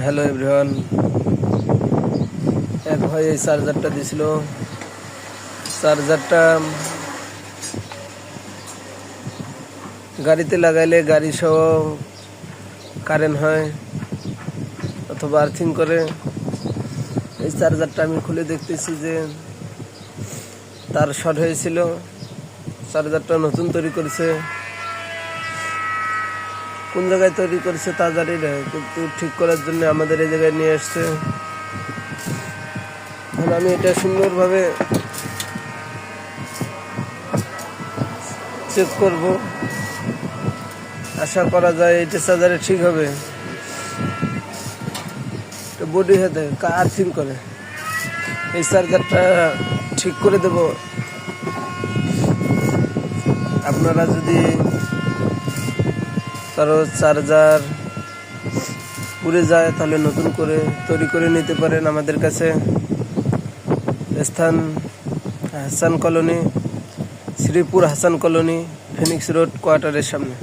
Hello everyone. এক ভাই এই চার্জারটা দিছিল। চার্জারটা গাড়িতে লাগাইলে গাড়ি সহ কারেন্ট হয় অথবা আর্থিং করে। এই চার্জারটা আমি খুলে দেখতেছি যে তার শর্ট হয়েছিল। চার্জারটা নতুন তৈরি করেছে, কোন জায়গায় তৈরি করেছে তা জানি না, কিন্তু ঠিক করার জন্য আমাদের এই জায়গায় নিয়ে আসছে। এখন আমি এটা সুন্দরভাবে চেক করব, আশা করা যায় এটা চার্জারে ঠিক হবে। বডি হাতে আর্থিং করে এই চার্জারটা ঠিক করে দেব। আপনারা যদি কারো চার্জার পুড়ে যায় তাহলে নতুন করে তৈরি করে নিতে পারেন। আমাদের কাছে স্থান Hasan colony, Sripur Hasan colony, phoenix road কোয়ার্টারের সামনে।